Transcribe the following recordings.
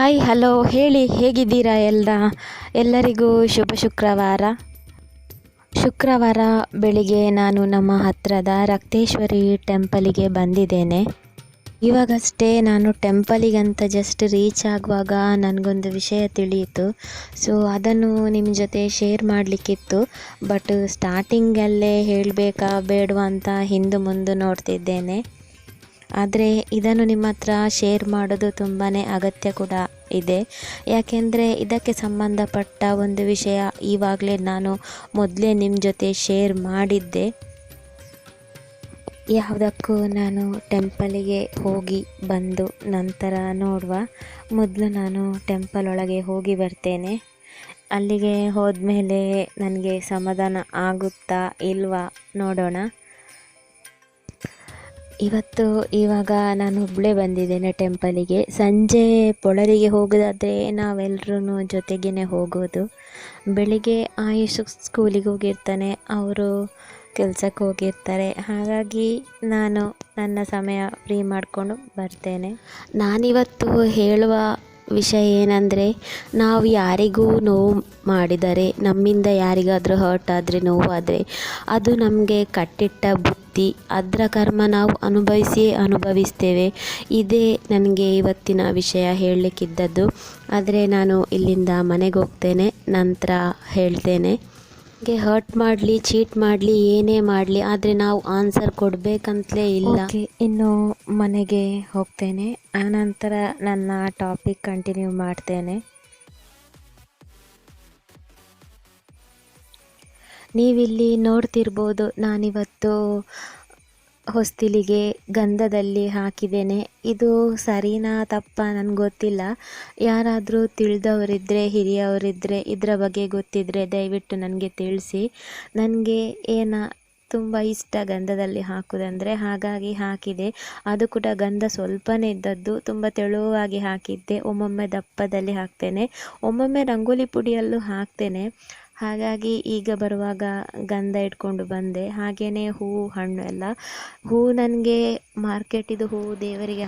Hi hello ಹೇಳಿ, ಹೇಗಿದ್ದೀರಾ ಎಲ್ಲರಿಗೂ ಶುಭ ಶುಕ್ರವಾರ ಬೆಳಿಗ್ಗೆ ನಾನು ನಮ್ಮ ಹತ್ತಿರದ ರಕ್ತೇಶ್ವರಿ ಟೆಂಪಲಿಗೆ ಬಂದಿದ್ದೇನೆ. ಇವಾಗಷ್ಟೇ ನಾನು ಟೆಂಪಲಿಗಂತ ಜಸ್ಟ್ ರೀಚ್ ಆಗುವಾಗ ನನಗೊಂದು ವಿಷಯ ತಿಳಿಯಿತು. ಸೊ ಅದನ್ನು ನಿಮ್ಮ ಜೊತೆ ಶೇರ್ ಮಾಡಲಿಕ್ಕಿತ್ತು. ಬಟ್ ಸ್ಟಾರ್ಟಿಂಗಲ್ಲೇ ಹೇಳಬೇಕಾ ಬೇಡವಾ ಅಂತ ಹಿಂದು ಮುಂದೆ ನೋಡ್ತಿದ್ದೇನೆ. ಆದರೆ ಇದನ್ನು ನಿಮ್ಮ ಹತ್ರ ಶೇರ್ ಮಾಡೋದು ತುಂಬಾ ಅಗತ್ಯ ಕೂಡ ಇದೆ. ಯಾಕೆಂದರೆ ಇದಕ್ಕೆ ಸಂಬಂಧಪಟ್ಟ ಒಂದು ವಿಷಯ ಇವಾಗಲೇ ನಾನು ಮೊದಲೇ ನಿಮ್ಮ ಜೊತೆ ಶೇರ್ ಮಾಡಿದ್ದೆ. ಯಾವುದಕ್ಕೂ ನಾನು ಟೆಂಪಲಿಗೆ ಹೋಗಿ ಬಂದು ನಂತರ ನೋಡುವ. ಮೊದಲು ನಾನು ಟೆಂಪಲ್ ಒಳಗೆ ಹೋಗಿ ಬರ್ತೇನೆ. ಅಲ್ಲಿಗೆ ಹೋದ್ಮೇಲೆ ನನಗೆ ಸಮಾಧಾನ ಆಗುತ್ತಾ ಇಲ್ವಾ ನೋಡೋಣ. ಇವಾಗ ನಾನು ಒಬ್ಬಳೇ ಬಂದಿದ್ದೇನೆ ಟೆಂಪಲಿಗೆ. ಸಂಜೆ ಪೊಳರಿಗೆ ಹೋಗೋದಾದರೆ ನಾವೆಲ್ಲರೂ ಜೊತೆಗೇ ಹೋಗೋದು. ಬೆಳಿಗ್ಗೆ ಆಯುಷ್ ಸ್ಕೂಲಿಗೆ ಹೋಗಿರ್ತಾನೆ, ಅವರು ಕೆಲಸಕ್ಕೆ ಹೋಗಿರ್ತಾರೆ. ಹಾಗಾಗಿ ನಾನು ನನ್ನ ಸಮಯ ಫ್ರೀ ಮಾಡಿಕೊಂಡು ಬರ್ತೇನೆ. ನಾನಿವತ್ತು ಹೇಳುವ ವಿಷಯ ಏನಂದರೆ, ನಾವು ಯಾರಿಗೂ ನೋವು ಮಾಡಿದರೆ, ನಮ್ಮಿಂದ ಯಾರಿಗಾದರೂ ಹರ್ಟ್ ಆದರೆ, ನೋವಾದರೆ, ಅದು ನಮಗೆ ಕಟ್ಟಿಟ್ಟ ಬುತ್ತಿ, ಅದರ ಕರ್ಮ ನಾವು ಅನುಭವಿಸ್ತೇವೆ. ಇದೇ ನನಗೆ ಇವತ್ತಿನ ವಿಷಯ ಹೇಳಲಿಕ್ಕಿದ್ದದ್ದು. ಆದರೆ ನಾನು ಇಲ್ಲಿಂದ ಮನೆಗೆ ಹೋಗ್ತೇನೆ, ನಂತರ ಹೇಳ್ತೇನೆ. ಹಾಗೆ ಹರ್ಟ್ ಮಾಡಲಿ, ಚೀಟ್ ಮಾಡಲಿ, ಏನೇ ಮಾಡಲಿ, ಆದರೆ ನಾವು ಆನ್ಸರ್ ಕೊಡಬೇಕಂತಲೇ ಇಲ್ಲ. ಇನ್ನು ಮನೆಗೆ ಹೋಗ್ತೇನೆ, ಆನಂತರ ನನ್ನ ಟಾಪಿಕ್ ಕಂಟಿನ್ಯೂ ಮಾಡ್ತೇನೆ. ನೀವಿಲ್ಲಿ ನೋಡ್ತಿರ್ಬೋದು, ನಾನಿವತ್ತು ಹೊಸ್ತಿಲಿಗೆ ಗಂಧದಲ್ಲಿ ಹಾಕಿದ್ದೇನೆ. ಇದು ಸರಿನಾ ತಪ್ಪಾ ನನಗೆ ಗೊತ್ತಿಲ್ಲ. ಯಾರಾದರೂ ತಿಳಿದವರಿದ್ದರೆ, ಹಿರಿಯವರಿದ್ದರೆ, ಇದರ ಬಗ್ಗೆ ಗೊತ್ತಿದ್ದರೆ ದಯವಿಟ್ಟು ನನಗೆ ತಿಳಿಸಿ. ನನಗೆ ತುಂಬ ಇಷ್ಟ ಗಂಧದಲ್ಲಿ ಹಾಕೋದಂದರೆ, ಹಾಗಾಗಿ ಹಾಕಿದೆ. ಅದು ಕೂಡ ಗಂಧ ಸ್ವಲ್ಪನೇ ಇದ್ದದ್ದು, ತುಂಬ ತೆಳುವಾಗಿ ಹಾಕಿದ್ದೆ. ಒಮ್ಮೊಮ್ಮೆ ದಪ್ಪದಲ್ಲಿ ಹಾಕ್ತೇನೆ, ಒಮ್ಮೊಮ್ಮೆ ರಂಗೋಲಿ ಪುಡಿಯಲ್ಲೂ ಹಾಕ್ತೇನೆ. ಹಾಗಾಗಿ ಈಗ ಬರುವಾಗ ಗಂಧ ಇಟ್ಕೊಂಡು ಬಂದೆ. ಹಾಗೆಯೇ ಹೂವು ಹಣ್ಣು ಎಲ್ಲ. ಹೂವು ನನಗೆ ಮಾರ್ಕೆಟಿದು ಹೂವು ದೇವರಿಗೆ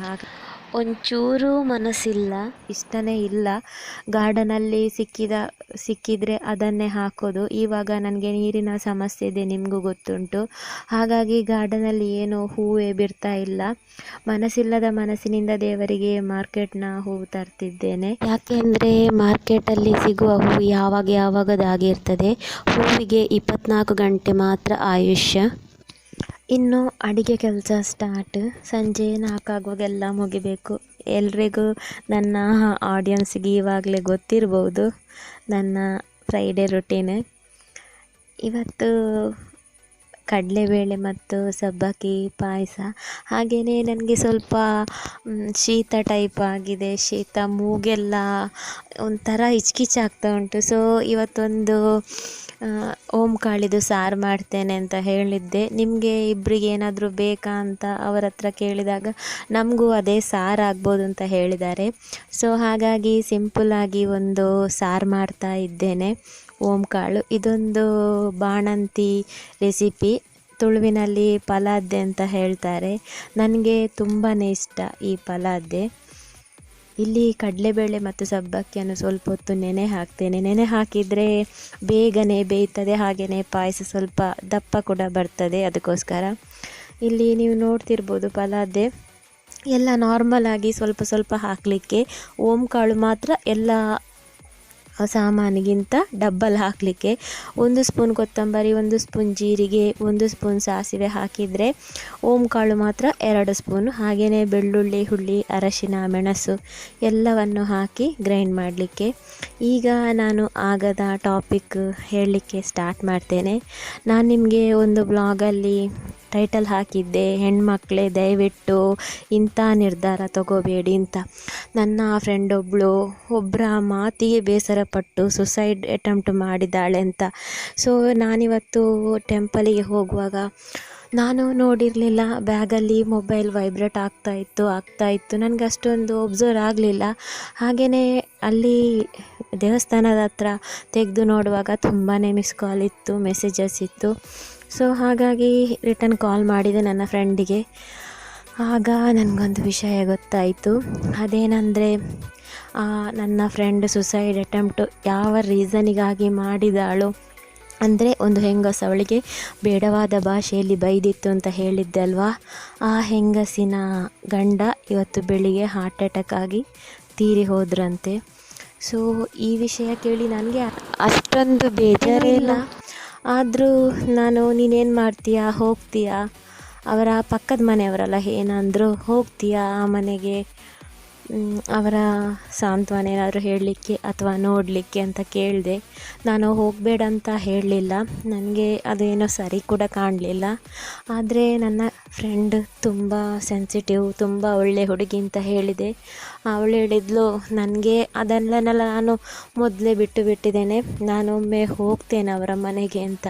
ಒಂಚೂರು ಮನಸ್ಸಿಲ್ಲ, ಇಷ್ಟನೇ ಇಲ್ಲ. ಗಾರ್ಡನಲ್ಲಿ ಸಿಕ್ಕಿದರೆ ಅದನ್ನೇ ಹಾಕೋದು. ಇವಾಗ ನನಗೆ ನೀರಿನ ಸಮಸ್ಯೆ ಇದೆ, ನಿಮಗೂ ಗೊತ್ತುಂಟು. ಹಾಗಾಗಿ ಗಾರ್ಡನಲ್ಲಿ ಏನೋ ಹೂವೇ ಬಿಡ್ತಾ ಇಲ್ಲ. ಮನಸ್ಸಿನಿಂದ ದೇವರಿಗೆ ಮಾರ್ಕೆಟ್ನ ಹೂವು ತರ್ತಿದ್ದೇನೆ. ಯಾಕೆಂದರೆ ಮಾರ್ಕೆಟಲ್ಲಿ ಸಿಗುವ ಹೂವು ಯಾವಾಗದಾಗಿರ್ತದೆ. ಹೂವಿಗೆ 24 ಗಂಟೆ ಮಾತ್ರ ಆಯುಷ್ಯ. ಇನ್ನು ಅಡಿಗೆ ಕೆಲಸ ಸ್ಟಾರ್ಟ್. ಸಂಜೆ 4 ಆಗುವಾಗೆಲ್ಲ ಮುಗಿಬೇಕು. ಎಲ್ರಿಗೂ, ನನ್ನ ಆಡಿಯನ್ಸ್ಗೆ ಇವಾಗಲೇ ಗೊತ್ತಿರ್ಬೋದು ನನ್ನ ಫ್ರೈಡೇ ರುಟೀನ್. ಇವತ್ತು ಕಡಲೆಬೇಳೆ ಮತ್ತು ಸಬ್ಬಕ್ಕಿ ಪಾಯಸ. ಹಾಗೆಯೇ ನನಗೆ ಸ್ವಲ್ಪ ಶೀತ ಟೈಪ್ ಆಗಿದೆ. ಮೂಗೆಲ್ಲ ಒಂಥರ ಹಿಚ್ಕಿಚಾಗ್ತಾ ಉಂಟು. ಸೊ ಇವತ್ತೊಂದು ಓಂಕಾಳಿದು ಸಾರು ಮಾಡ್ತೇನೆ ಅಂತ ಹೇಳಿದ್ದೆ. ನಿಮಗೆ ಇಬ್ಬರಿಗೆ ಏನಾದರೂ ಬೇಕಾ ಅಂತ ಅವರ ಹತ್ರ ಕೇಳಿದಾಗ ನಮಗೂ ಅದೇ ಸಾರು ಆಗ್ಬೋದು ಅಂತ ಹೇಳಿದ್ದಾರೆ. ಸೊ ಹಾಗಾಗಿ ಸಿಂಪಲ್ಲಾಗಿ ಒಂದು ಸಾರು ಮಾಡ್ತಾ ಇದ್ದೇನೆ. ಓಂಕಾಳು ಇದೊಂದು ಬಾಣಂತಿ ರೆಸಿಪಿ. ತುಳುವಿನಲ್ಲಿ ಪಲಾದ್ದೆ ಅಂತ ಹೇಳ್ತಾರೆ. ನನಗೆ ತುಂಬಾ ಇಷ್ಟ ಈ ಪಲಾದ್ದೆ. ಇಲ್ಲಿ ಕಡಲೆಬೇಳೆ ಮತ್ತು ಸಬ್ಬಕ್ಕಿಯನ್ನು ಸ್ವಲ್ಪ ಹೊತ್ತು ನೆನೆ ಹಾಕ್ತೇನೆ. ನೆನೆ ಹಾಕಿದರೆ ಬೇಗನೆ ಬೇಯ್ತದೆ. ಹಾಗೆಯೇ ಪಾಯಸ ಸ್ವಲ್ಪ ದಪ್ಪ ಕೂಡ ಬರ್ತದೆ. ಅದಕ್ಕೋಸ್ಕರ ಇಲ್ಲಿ ನೀವು ನೋಡ್ತಿರ್ಬೋದು ಪಲಾದ್ದೆ ಎಲ್ಲ ನಾರ್ಮಲಾಗಿ ಸ್ವಲ್ಪ ಸ್ವಲ್ಪ ಹಾಕಲಿಕ್ಕೆ. ಓಂಕಾಳು ಮಾತ್ರ ಎಲ್ಲ ಸಾಮಾನಿಗಿಂತ ಡಬ್ಬಲ್ ಹಾಕಲಿಕ್ಕೆ. 1 ಸ್ಪೂನ್ ಕೊತ್ತಂಬರಿ, 1 ಸ್ಪೂನ್ ಜೀರಿಗೆ, 1 ಸ್ಪೂನ್ ಸಾಸಿವೆ ಹಾಕಿದರೆ, ಓಂಕಾಳು ಮಾತ್ರ 2 ಸ್ಪೂನು. ಹಾಗೆಯೇ ಬೆಳ್ಳುಳ್ಳಿ, ಹುಳಿ, ಅರಶಿನ, ಮೆಣಸು ಎಲ್ಲವನ್ನು ಹಾಕಿ ಗ್ರೈಂಡ್ ಮಾಡಲಿಕ್ಕೆ. ಈಗ ನಾನು ಆಗದ ಟಾಪಿಕ್ ಹೇಳಲಿಕ್ಕೆ ಸ್ಟಾರ್ಟ್ ಮಾಡ್ತೇನೆ. ನಾನು ನಿಮಗೆ ಒಂದು ಬ್ಲಾಗಲ್ಲಿ ಟೈಟಲ್ ಹಾಕಿದ್ದೆ, ಹೆಣ್ಮಕ್ಳೇ ದಯವಿಟ್ಟು ಇಂಥ ನಿರ್ಧಾರ ತಗೋಬೇಡಿ ಅಂತ. ನನ್ನ ಫ್ರೆಂಡ್ ಒಬ್ಬರ ಮಾತಿಗೆ ಬೇಸರಪಟ್ಟು ಸುಸೈಡ್ ಅಟೆಂಪ್ಟ್ ಮಾಡಿದ್ದಾಳೆ ಅಂತ. ಸೊ ನಾನಿವತ್ತು ಟೆಂಪಲಿಗೆ ಹೋಗುವಾಗ ನಾನು ನೋಡಿರಲಿಲ್ಲ, ಬ್ಯಾಗಲ್ಲಿ ಮೊಬೈಲ್ ವೈಬ್ರೇಟ್ ಆಗ್ತಾಯಿತ್ತು. ನನಗೆ ಅಷ್ಟೊಂದು ಒಬ್ಸರ್ವ್ ಆಗಲಿಲ್ಲ. ಹಾಗೆಯೇ ಅಲ್ಲಿ ದೇವಸ್ಥಾನದ ಹತ್ರ ತೆಗೆದು ನೋಡುವಾಗ ತುಂಬಾ ಮಿಸ್ ಕಾಲ್ ಇತ್ತು, ಮೆಸೇಜಸ್ ಇತ್ತು. ಸೊ ಹಾಗಾಗಿ ರಿಟರ್ನ್ ಕಾಲ್ ಮಾಡಿದೆ ನನ್ನ ಫ್ರೆಂಡಿಗೆ. ಆಗ ನನಗೊಂದು ವಿಷಯ ಗೊತ್ತಾಯಿತು. ಅದೇನೆಂದರೆ, ನನ್ನ ಫ್ರೆಂಡ್ ಸುಸೈಡ್ ಅಟೆಂಪ್ಟು ಯಾವ ರೀಸನಿಗಾಗಿ ಮಾಡಿದಾಳು ಅಂದರೆ ಒಂದು ಹೆಂಗಸು ಅವಳಿಗೆ ಬೇಡವಾದ ಭಾಷೆಯಲ್ಲಿ ಬೈದಿತ್ತು ಅಂತ ಹೇಳಿದ್ದೆ ಅಲ್ವಾ. ಆ ಹೆಂಗಸಿನ ಗಂಡ ಇವತ್ತು ಬೆಳಿಗ್ಗೆ ಹಾರ್ಟ್ ಅಟ್ಯಾಕ್ ಆಗಿ ತೀರಿ ಹೋದ್ರಂತೆ. ಸೊ ಈ ವಿಷಯ ಕೇಳಿ ನನಗೆ ಅಷ್ಟೊಂದು ಬೇಜಾರೇ ಇಲ್ಲ. ಆದರೂ ನಾನು ನೀನೇನು ಮಾಡ್ತೀಯಾ, ಹೋಗ್ತೀಯಾ, ಅವರ ಪಕ್ಕದ ಮನೆಯವರಲ್ಲ ಏನಂದರು, ಹೋಗ್ತೀಯಾ ಆ ಮನೆಗೆ ಅವರ ಸಾಂತ್ವನ ಏನಾದರೂ ಹೇಳಲಿಕ್ಕೆ ಅಥವಾ ನೋಡಲಿಕ್ಕೆ ಅಂತ ಕೇಳಿದೆ. ನಾನು ಹೋಗಬೇಡ ಅಂತ ಹೇಳಲಿಲ್ಲ, ನನಗೆ ಅದೇನೋ ಸರಿ ಕೂಡ ಕಾಣಲಿಲ್ಲ. ಆದರೆ ನನ್ನ ಫ್ರೆಂಡ್ ತುಂಬ ಸೆನ್ಸಿಟಿವ್, ತುಂಬ ಒಳ್ಳೆ ಹುಡುಗಿ ಅಂತ ಹೇಳಿದೆ. ಅವಳು ಹೇಳಿದ್ಲು ನನಗೆ ಅದನ್ನೆಲ್ಲ ನಾನು ಮೊದಲೇ ಬಿಟ್ಟಿದ್ದೇನೆ, ನಾನೊಮ್ಮೆ ಹೋಗ್ತೇನೆ ಅವರ ಮನೆಗೆ ಅಂತ.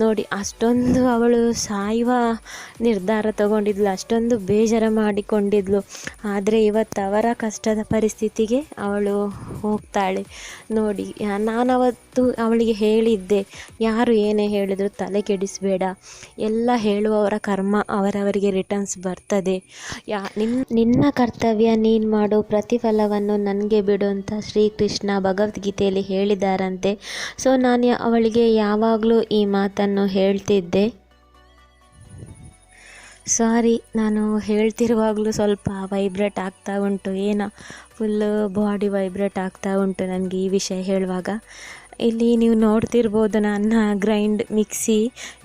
ನೋಡಿ ಅಷ್ಟೊಂದು ಅವಳು ಸಾಯುವ ನಿರ್ಧಾರ ತಗೊಂಡಿದ್ಲು, ಅಷ್ಟೊಂದು ಬೇಜಾರು ಮಾಡಿಕೊಂಡಿದ್ಲು. ಆದರೆ ಇವತ್ತು ಅವರ ಕಷ್ಟದ ಪರಿಸ್ಥಿತಿಗೆ ಅವಳು ಹೋಗ್ತಾಳೆ. ನೋಡಿ ನಾನವತ್ತು ಅವಳಿಗೆ ಹೇಳಿದ್ದೆ, ಯಾರು ಏನೇ ಹೇಳಿದ್ರು ತಲೆ ಕೆಡಿಸಬೇಡ, ಎಲ್ಲ ಹೇಳುವವರ ಕರ್ಮ ಅವರವರಿಗೆ ರಿಟರ್ನ್ಸ್ ಬರ್ತದೆ. ನಿನ್ನ ಕರ್ತವ್ಯ ನೀನು ಮಾಡು, ಪ್ರತಿಫಲವನ್ನು ನನಗೆ ಬಿಡು ಅಂತ ಶ್ರೀಕೃಷ್ಣ ಭಗವದ್ಗೀತೆಯಲ್ಲಿ ಹೇಳಿದಾರಂತೆ. ಸೊ ನಾನು ಅವಳಿಗೆ ಯಾವಾಗಲೂ ಈ ಮಾತನ್ನು ಹೇಳ್ತಿದ್ದೆ. ಸಾರಿ, ನಾನು ಹೇಳ್ತಿರುವಾಗಲೂ ಸ್ವಲ್ಪ ವೈಬ್ರೇಟ್ ಆಗ್ತಾ ಉಂಟು, ಏನೋ ಫುಲ್ಲು ಬಾಡಿ ವೈಬ್ರೇಟ್ ಆಗ್ತಾ ಉಂಟು ನನಗೆ ಈ ವಿಷಯ ಹೇಳುವಾಗ. ಇಲ್ಲಿ ನೀವು ನೋಡ್ತಿರ್ಬೋದು, ನನ್ನ ಮಿಕ್ಸಿ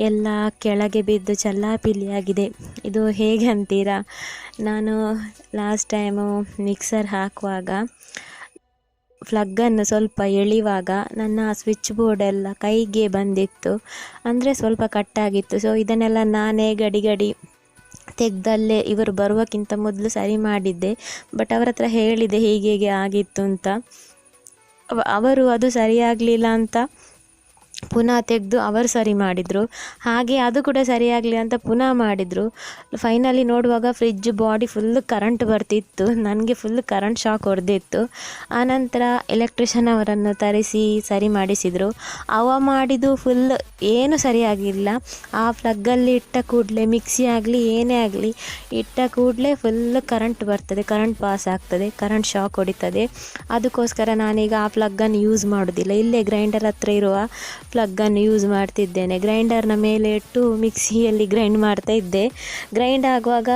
ಎಲ್ಲ ಕೆಳಗೆ ಬಿದ್ದು ಚಲ್ಲಾಪಿಲ್ಲಿಯಾಗಿದೆ. ಇದು ಹೇಗೆ ಅಂತೀರಾ, ನಾನು ಲಾಸ್ಟ್ ಟೈಮು ಮಿಕ್ಸರ್ ಹಾಕುವಾಗ ಪ್ಲಗ್ಗನ್ನು ಸ್ವಲ್ಪ ಎಳೆಯುವಾಗ ನನ್ನ ಸ್ವಿಚ್ ಬೋರ್ಡೆಲ್ಲ ಕೈಗೆ ಬಂದಿತ್ತು, ಅಂದರೆ ಸ್ವಲ್ಪ ಕಟ್ಟಾಗಿತ್ತು. ಸೊ ಇದನ್ನೆಲ್ಲ ನಾನೇ ಗಡಿ ತೆಗ್ದಲ್ಲೇ ಇವರು ಬರುವಕ್ಕಿಂತ ಮೊದಲು ಸರಿ ಮಾಡಿದ್ದೆ. ಬಟ್ ಅವರ ಹತ್ರ ಹೇಳಿದೆ ಹೀಗೆ ಆಗಿತ್ತು ಅಂತ. ಅವರು ಅದು ಸರಿಯಾಗಲಿಲ್ಲ ಅಂತ ಪುನಃ ತೆಗೆದು ಅವರು ಸರಿ ಮಾಡಿದರು. ಹಾಗೆ ಅದು ಕೂಡ ಸರಿಯಾಗಲಿ ಅಂತ ಪುನಃ ಮಾಡಿದರು. ಫೈನಲಿ ನೋಡುವಾಗ ಫ್ರಿಜ್ ಬಾಡಿ ಫುಲ್ ಕರೆಂಟ್ ಬರ್ತಿತ್ತು, ನನಗೆ ಫುಲ್ ಕರೆಂಟ್ ಶಾಕ್ ಹೊಡೆದಿತ್ತು. ಆನಂತರ ಎಲೆಕ್ಟ್ರಿಷಿಯನ್ ಅವರನ್ನು ತರಿಸಿ ಸರಿ ಮಾಡಿಸಿದರು. ಅವ ಮಾಡಿದ್ದು ಫುಲ್ ಏನು ಸರಿಯಾಗಿಲ್ಲ. ಆ ಪ್ಲಗ್ಗಲ್ಲಿ ಇಟ್ಟ ಕೂಡಲೇ ಮಿಕ್ಸಿ ಆಗಲಿ ಏನೇ ಆಗಲಿ ಇಟ್ಟ ಕೂಡಲೇ ಫುಲ್ ಕರೆಂಟ್ ಬರ್ತದೆ, ಕರೆಂಟ್ ಪಾಸ್ ಆಗ್ತದೆ, ಕರೆಂಟ್ ಶಾಕ್ ಹೊಡಿತದೆ. ಅದಕ್ಕೋಸ್ಕರ ನಾನೀಗ ಆ ಪ್ಲಗ್ಗನ್ನು ಯೂಸ್ ಮಾಡೋದಿಲ್ಲ, ಇಲ್ಲೇ ಗ್ರೈಂಡರ್ ಹತ್ರ ಇರುವ ಪ್ಲಗ್ಗನ್ನು ಯೂಸ್ ಮಾಡ್ತಿದ್ದೇನೆ. ಗ್ರೈಂಡರ್ನ ಮೇಲೆ ಇಟ್ಟು ಮಿಕ್ಸಿಯಲ್ಲಿ ಗ್ರೈಂಡ್ ಮಾಡ್ತಾ ಇದ್ದೆ. ಗ್ರೈಂಡ್ ಆಗುವಾಗ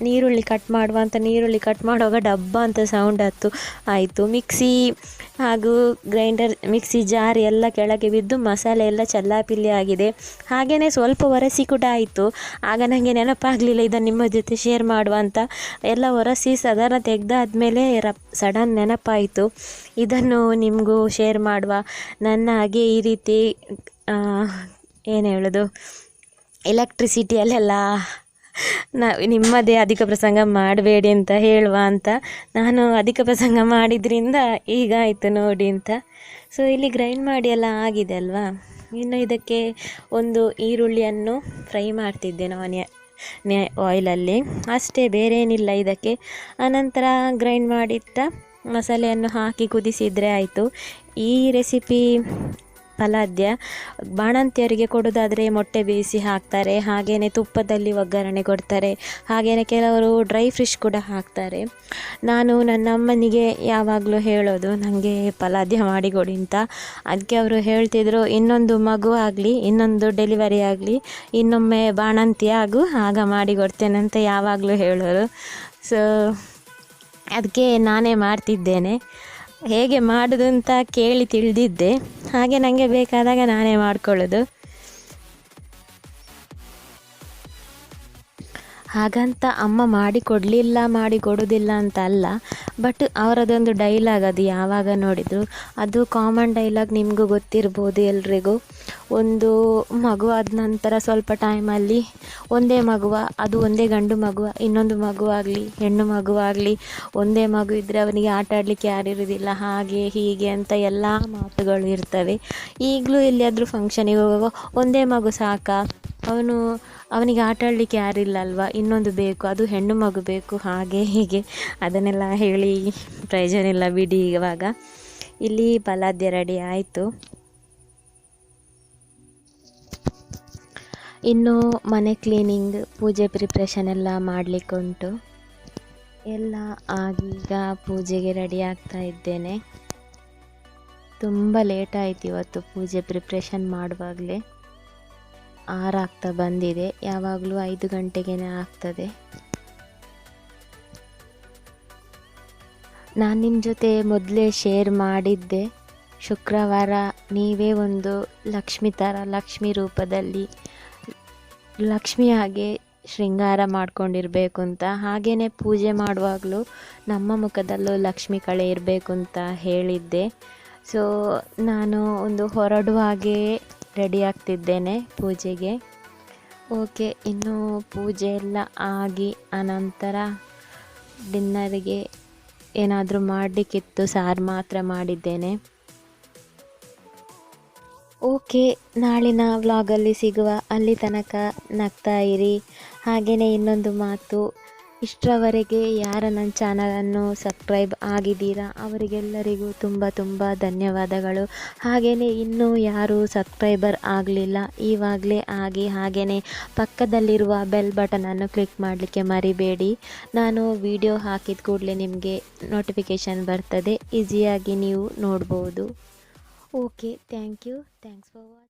ನೀರುಳ್ಳಿ ಕಟ್ ಮಾಡುವಾಗ ಡಬ್ಬ ಅಂತ ಸೌಂಡ್ ಆಯಿತು. ಮಿಕ್ಸಿ ಹಾಗೂ ಗ್ರೈಂಡರ್ ಮಿಕ್ಸಿ ಜಾರ್ ಎಲ್ಲ ಕೆಳಗೆ ಬಿದ್ದು ಮಸಾಲೆ ಎಲ್ಲ ಚಲ್ಲಾಪಿಲ್ಲಿ ಆಗಿದೆ. ಹಾಗೆಯೇ ಸ್ವಲ್ಪ ಒರೆಸಿ ಕೂಡ ಆಯಿತು. ಆಗ ನನಗೆ ನೆನಪಾಗಲಿಲ್ಲ ಇದನ್ನು ನಿಮ್ಮ ಜೊತೆ ಶೇರ್ ಮಾಡುವ ಅಂತ. ಎಲ್ಲ ಒರೆಸಿ ಸಾಧಾರಣ ತೆಗೆದಾದ್ಮೇಲೆ ಸಡನ್ ನೆನಪಾಯಿತು ಇದನ್ನು ನಿಮಗೂ ಶೇರ್ ಮಾಡುವ. ನನ್ನ ಹಾಗೆ ಈ ರೀತಿ ಏನು ಹೇಳೋದು, ಎಲೆಕ್ಟ್ರಿಸಿಟಿಯಲ್ಲೆಲ್ಲ ನಿಮ್ಮದೇ ಅಧಿಕ ಪ್ರಸಂಗ ಮಾಡಬೇಡಿ ಅಂತ ಹೇಳುವ ಅಂತ ನಾನು ಅಧಿಕ ಪ್ರಸಂಗ ಮಾಡಿದ್ರಿಂದ ಈಗ ಆಯಿತು ನೋಡಿ ಅಂತ. ಸೊ ಇಲ್ಲಿ ಗ್ರೈಂಡ್ ಮಾಡಿ ಎಲ್ಲ ಆಗಿದೆ ಅಲ್ವಾ. ಇನ್ನು ಇದಕ್ಕೆ ಒಂದು ಈರುಳ್ಳಿಯನ್ನು ಫ್ರೈ ಮಾಡ್ತಿದ್ದೇನೆ ಆಯಿಲಲ್ಲಿ, ಅಷ್ಟೇ, ಬೇರೆ ಏನಿಲ್ಲ ಇದಕ್ಕೆ. ಆನಂತರ ಗ್ರೈಂಡ್ ಮಾಡಿಟ್ಟ ಮಸಾಲೆಯನ್ನು ಹಾಕಿ ಕುದಿಸಿದರೆ ಆಯಿತು. ಈ ರೆಸಿಪಿ ಪಲಾದ್ಯ ಬಾಣಂತಿಯರಿಗೆ ಕೊಡೋದಾದರೆ ಮೊಟ್ಟೆ ಬೇಯಿಸಿ ಹಾಕ್ತಾರೆ, ಹಾಗೆಯೇ ತುಪ್ಪದಲ್ಲಿ ಒಗ್ಗರಣೆ ಕೊಡ್ತಾರೆ, ಹಾಗೆಯೇ ಕೆಲವರು ಡ್ರೈ ಫಿಶ್ ಕೂಡ ಹಾಕ್ತಾರೆ. ನಾನು ನನ್ನ ಅಮ್ಮನಿಗೆ ಯಾವಾಗಲೂ ಹೇಳೋದು ನನಗೆ ಪಲಾದ್ಯ ಮಾಡಿಕೊಡಿ ಅಂತ. ಅದಕ್ಕೆ ಅವರು ಹೇಳ್ತಿದ್ರು, ಇನ್ನೊಂದು ಮಗು ಆಗಲಿ, ಇನ್ನೊಂದು ಡೆಲಿವರಿ ಆಗಲಿ, ಇನ್ನೊಮ್ಮೆ ಬಾಣಂತಿ ಆಗು, ಆಗ ಮಾಡಿಕೊಡ್ತೇನೆ ಅಂತ ಯಾವಾಗಲೂ ಹೇಳೋರು. ಸೊ ಅದಕ್ಕೆ ನಾನೇ ಮಾಡ್ತಿದ್ದೇನೆ. ಹೇಗೆ ಮಾಡೋದು ಅಂತ ಕೇಳಿ ತಿಳಿದಿದ್ದೆ, ಹಾಗೆ ನನಗೆ ಬೇಕಾದಾಗ ನಾನೇ ಮಾಡ್ಕೊಳ್ಳೋದು. ಹಾಗಂತ ಅಮ್ಮ ಮಾಡಿಕೊಡೋದಿಲ್ಲ ಅಂತ ಅಲ್ಲ, ಬಟ್ ಅವರದೊಂದು ಡೈಲಾಗ್, ಅದು ಯಾವಾಗ ನೋಡಿದ್ರು ಅದು ಕಾಮನ್ ಡೈಲಾಗ್, ನಿಮಗೂ ಗೊತ್ತಿರ್ಬೋದು ಎಲ್ರಿಗೂ. ಒಂದು ಮಗುವಾದ ನಂತರ ಸ್ವಲ್ಪ ಟೈಮಲ್ಲಿ ಒಂದೇ ಗಂಡು ಮಗುವ, ಇನ್ನೊಂದು ಮಗುವಾಗಲಿ ಹೆಣ್ಣು ಮಗುವಾಗಲಿ, ಒಂದೇ ಮಗು ಇದ್ದರೆ ಅವನಿಗೆ ಆಟ ಆಡಲಿಕ್ಕೆ ಯಾರಿರೋದಿಲ್ಲ, ಹಾಗೆ ಹೀಗೆ ಅಂತ ಎಲ್ಲ ಮಾತುಗಳು ಇರ್ತವೆ. ಈಗಲೂ ಎಲ್ಲಿಯಾದರೂ ಫಂಕ್ಷನಿಗೆ ಹೋಗುವಾಗ ಒಂದೇ ಮಗು ಸಾಕಾ, ಅವನಿಗೆ ಆಟ ಆಡಲಿಕ್ಕೆ ಯಾರಿಲ್ಲ ಅಲ್ವಾ, ಇನ್ನೊಂದು ಬೇಕು, ಅದು ಹೆಣ್ಣು ಮಗು ಬೇಕು, ಹಾಗೆ ಹೀಗೆ ಅದನ್ನೆಲ್ಲ ಹೇಳಿ ಪ್ರಯೋಜನ ಇಲ್ಲ ಬಿಡಿ. ಇವಾಗ ಇಲ್ಲಿ ಪಲಾದ್ಯ ರೆಡಿ ಆಯಿತು. ಇನ್ನು ಮನೆ ಕ್ಲೀನಿಂಗ್, ಪೂಜೆ ಪ್ರಿಪ್ರೇಷನ್ ಎಲ್ಲ ಮಾಡಲಿಕ್ಕುಂಟು. ಎಲ್ಲ ಆಗೀಗ ಪೂಜೆಗೆ ರೆಡಿ ಆಗ್ತಾ ಇದ್ದೇನೆ. ತುಂಬ ಲೇಟ್ ಆಯಿತು ಇವತ್ತು ಪೂಜೆ ಪ್ರಿಪ್ರೇಷನ್ ಮಾಡುವಾಗಲೇ. 6 ಆಗ್ತಾ ಬಂದಿದೆ, ಯಾವಾಗಲೂ 5 ಗಂಟೆಗೇ ಆಗ್ತದೆ. ನಾನು ನಿಮ್ಮ ಜೊತೆ ಮೊದಲೇ ಶೇರ್ ಮಾಡಿದ್ದೆ, ಶುಕ್ರವಾರ ನೀವೇ ಒಂದು ಲಕ್ಷ್ಮಿ ಥರ, ಲಕ್ಷ್ಮಿ ರೂಪದಲ್ಲಿ ಲಕ್ಷ್ಮಿ ಹಾಗೆ ಶೃಂಗಾರ ಮಾಡ್ಕೊಂಡಿರಬೇಕು ಅಂತ. ಹಾಗೆಯೇ ಪೂಜೆ ಮಾಡುವಾಗಲೂ ನಮ್ಮ ಮುಖದಲ್ಲೂ ಲಕ್ಷ್ಮಿ ಕಳೆ ಇರಬೇಕು ಅಂತ ಹೇಳಿದ್ದೆ. ಸೊ ನಾನು ಒಂದು ಹೊರಡುವ ಹಾಗೆ ರೆಡಿ ಆಗ್ತಿದ್ದೇನೆ ಪೂಜೆಗೆ. ಓಕೆ, ಇನ್ನು ಪೂಜೆ ಎಲ್ಲ ಆಗಿ ಅನಂತರ ಡಿನ್ನರಿಗೆ ಏನಾದರೂ ಮಾಡಲಿಕ್ಕಿತ್ತು, ಸಾರು ಮಾತ್ರ ಮಾಡಿದ್ದೇನೆ. ಓಕೆ, ನಾಳಿನ ವ್ಲಾಗಲ್ಲಿ ಸಿಗುವ. ಅಲ್ಲಿ ತನಕ ನಗ್ತಾ ಇರಿ. ಹಾಗೆಯೇ ಇನ್ನೊಂದು ಮಾತು, ಇಷ್ಟರವರೆಗೆ ಯಾರ ನನ್ನ ಚಾನಲನ್ನು ಸಬ್ಸ್ಕ್ರೈಬ್ ಆಗಿದ್ದೀರಾ ಅವರಿಗೆಲ್ಲರಿಗೂ ತುಂಬ ತುಂಬ ಧನ್ಯವಾದಗಳು. ಹಾಗೆಯೇ ಇನ್ನೂ ಯಾರು ಸಬ್ಸ್ಕ್ರೈಬರ್ ಆಗಲಿಲ್ಲ, ಇವಾಗಲೇ ಆಗಿ. ಹಾಗೆಯೇ ಪಕ್ಕದಲ್ಲಿರುವ ಬೆಲ್ ಬಟನನ್ನು ಕ್ಲಿಕ್ ಮಾಡಲಿಕ್ಕೆ ಮರಿಬೇಡಿ. ನಾನು ವಿಡಿಯೋ ಹಾಕಿದ ಕೂಡಲೇ ನಿಮಗೆ ನೋಟಿಫಿಕೇಷನ್ ಬರ್ತದೆ, ಈಸಿಯಾಗಿ ನೀವು ನೋಡ್ಬೋದು. Okay, thank you. Thanks for watching.